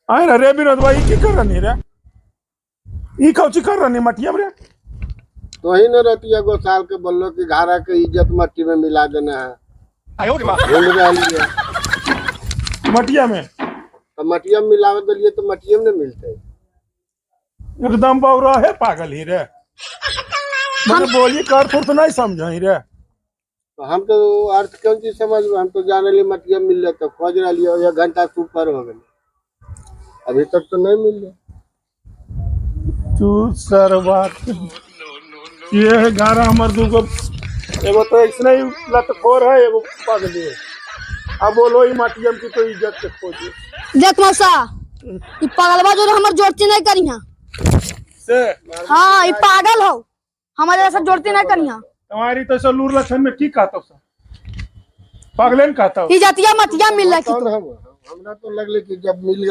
आए रे विनोद भाई की कर रही रे ई कौची कर रही मटिया रे तो ही न रहती गो साल के बोलो कि घारा के इज्जत मट्टी में मिला देना है भूल रही है मटिया में तो मटिया में मिलावे दिलिए तो मटिया में न मिलते एकदम बौरा है पागल ही रे मैंने बोली कर तो नहीं समझ ही रे तो हम तो अर्थ कौन चीज समझ में हम तो जाने लिए मटिया मिल रहा तो खोज रहा लिया 1 घंटा से ऊपर हो गए अभी तक तो नहीं मिल रहा। तू सर बात ये गारा हमर दूगो एगो तो ऐसने ही लतखोर है एगो पागल है अब बोलो ई मटियम की तो इज्जत के खोजी देख मौसा ई पागलवा जो हमर जोड़ती नहीं करी हां से हां ई पागल हो हमारे जैसा जोड़ती नहीं करी हां तुम्हारी तो सब लूर लक्षण में की कहता सब पागलेन कहता ई जतिया मटिया मिल रहा कौन हम हमरा तो लगले कि जब मिल गए